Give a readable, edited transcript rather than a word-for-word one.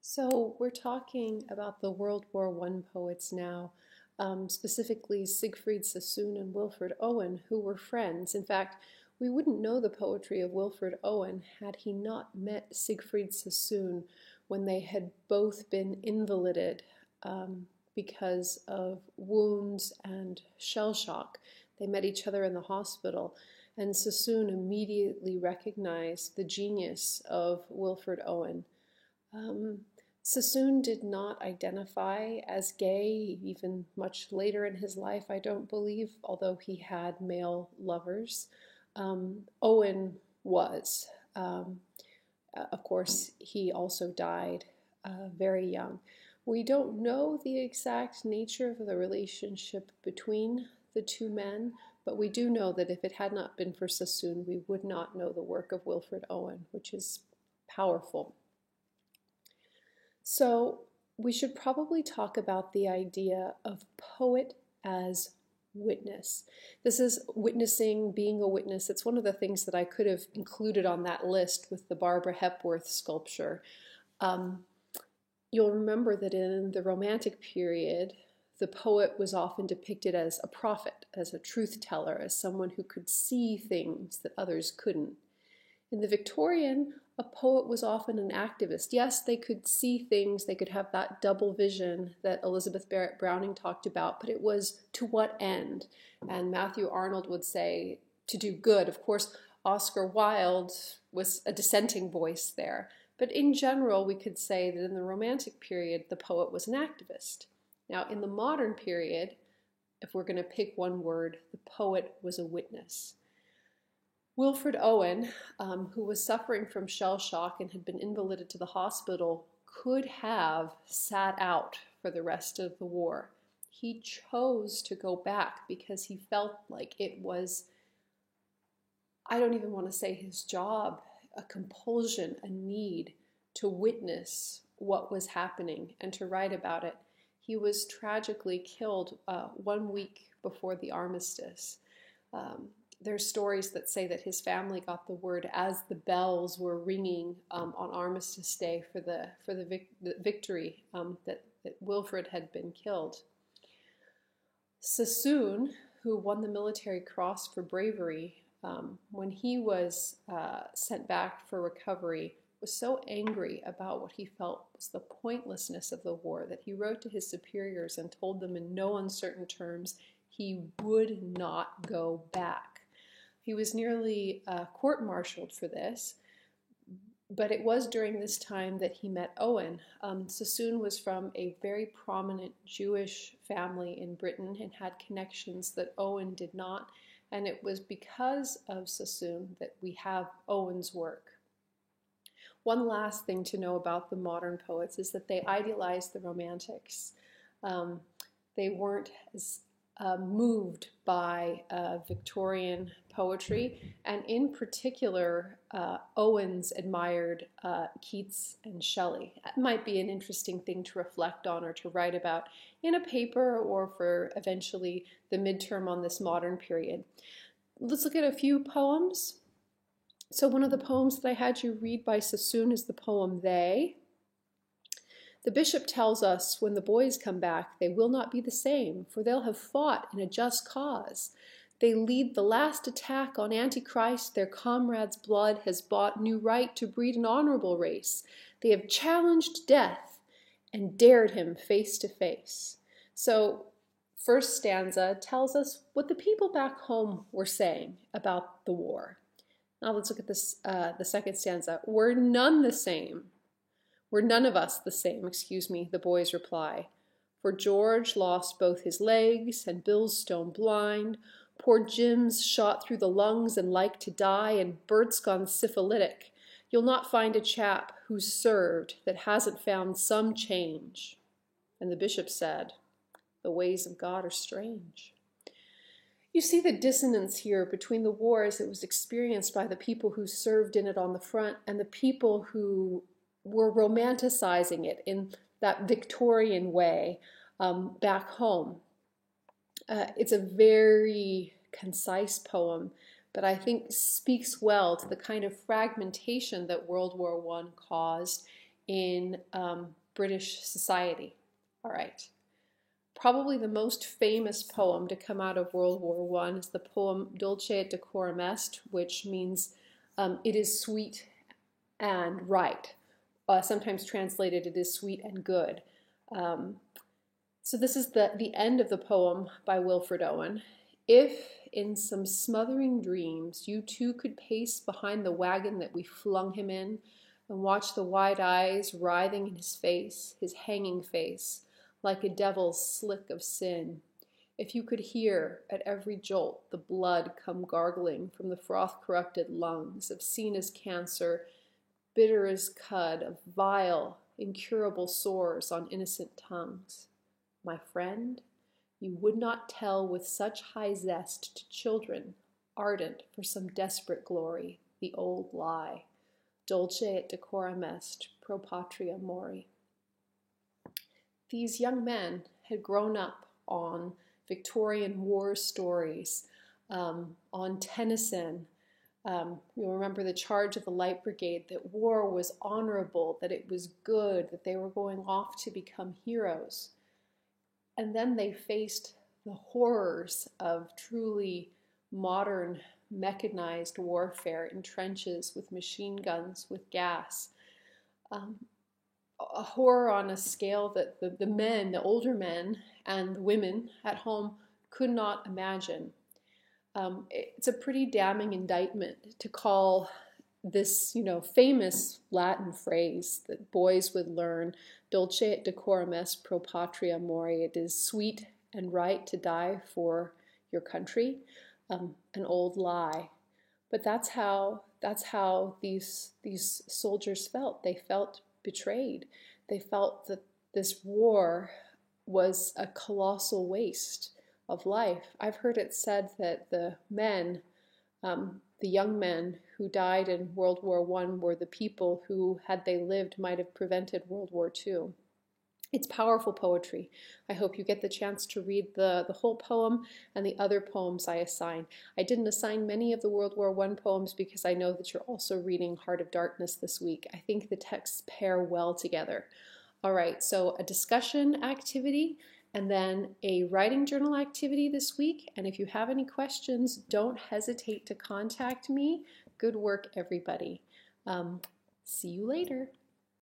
So we're talking about the World War I poets now, specifically Siegfried Sassoon and Wilfred Owen, who were friends. In fact, we wouldn't know the poetry of Wilfred Owen had he not met Siegfried Sassoon when they had both been invalided because of wounds and shell shock. They met each other in the hospital, and Sassoon immediately recognized the genius of Wilfred Owen. Um, Sassoon did not identify as gay, even much later in his life, I don't believe, although he had male lovers. Owen was. Of course, he also died very young. We don't know the exact nature of the relationship between the two men, but we do know that if it had not been for Sassoon, we would not know the work of Wilfred Owen, which is powerful. So we should probably talk about the idea of poet as witness. This is witnessing, being a witness. It's one of the things that I could have included on that list with the Barbara Hepworth sculpture. You'll remember that in the Romantic period, the poet was often depicted as a prophet, as a truth teller, as someone who could see things that others couldn't. In the Victorian, a poet was often an activist. Yes, they could see things, they could have that double vision that Elizabeth Barrett Browning talked about, but it was to what end? And Matthew Arnold would say to do good. Of course, Oscar Wilde was a dissenting voice there. But in general, we could say that in the Romantic period, the poet was an activist. Now, in the modern period, if we're going to pick one word, the poet was a witness. Wilfred Owen, who was suffering from shell shock and had been invalided to the hospital, could have sat out for the rest of the war. He chose to go back because he felt like it was, I don't even want to say his job, a compulsion, a need to witness what was happening and to write about it. He was tragically killed 1 week before the armistice. There's stories that say that his family got the word as the bells were ringing on Armistice Day for the victory that Wilfred had been killed. Sassoon, who won the Military Cross for bravery, when he was sent back for recovery, was so angry about what he felt was the pointlessness of the war that he wrote to his superiors and told them in no uncertain terms he would not go back. He was nearly court-martialed for this, but it was during this time that he met Owen. Sassoon was from a very prominent Jewish family in Britain and had connections that Owen did not, and it was because of Sassoon that we have Owen's work. One last thing to know about the modern poets is that they idealized the Romantics. They weren't as moved by Victorian poetry, and in particular, Owens admired Keats and Shelley. That might be an interesting thing to reflect on or to write about in a paper or for eventually the midterm on this modern period. Let's look at a few poems. So one of the poems that I had you read by Sassoon is the poem They. The bishop tells us when the boys come back, they will not be the same, for they'll have fought in a just cause. They lead the last attack on Antichrist. Their comrades' blood has bought new right to breed an honorable race. They have challenged death and dared him face to face. So, first stanza tells us what the people back home were saying about the war. Now let's look at this, the second stanza. We're none the same. We're none of us the same, the boys reply. For George lost both his legs and Bill's stone blind. Poor Jim's shot through the lungs and like to die, and Bert's gone syphilitic. You'll not find a chap who's served that hasn't found some change. And the bishop said, the ways of God are strange. You see the dissonance here between the war as it was experienced by the people who served in it on the front and the people who were romanticizing it in that Victorian way back home. It's a very concise poem, but I think speaks well to the kind of fragmentation that World War I caused in British society. All right. Probably the most famous poem to come out of World War I is the poem Dulce et decorum est, which means it is sweet and right. Sometimes translated, it is sweet and good. So this is the end of the poem by Wilfred Owen. If in some smothering dreams you too could pace behind the wagon that we flung him in and watch the wide eyes writhing in his face, his hanging face, like a devil's slick of sin. If you could hear at every jolt the blood come gargling from the froth-corrupted lungs of seen as cancer, bitter as cud, of vile, incurable sores on innocent tongues. My friend, you would not tell with such high zest to children, ardent for some desperate glory, the old lie. Dulce et decorum est, pro patria mori. These young men had grown up on Victorian war stories, on Tennyson. You'll remember the charge of the Light Brigade, that war was honorable, that it was good, that they were going off to become heroes. And then they faced the horrors of truly modern mechanized warfare in trenches with machine guns, with gas. A horror on a scale that the men, the older men, and the women at home could not imagine. It's a pretty damning indictment to call this, famous Latin phrase that boys would learn, Dulce et decorum est pro patria mori. It is sweet and right to die for your country, an old lie. But that's how these soldiers felt. They felt betrayed. They felt that this war was a colossal waste of life. I've heard it said that the men, the young men who died in World War I were the people who, had they lived, might have prevented World War II. It's powerful poetry. I hope you get the chance to read the whole poem and the other poems I assign. I didn't assign many of the World War I poems because I know that you're also reading Heart of Darkness this week. I think the texts pair well together. All right, so a discussion activity and then a writing journal activity this week. And if you have any questions, don't hesitate to contact me. Good work, everybody. See you later.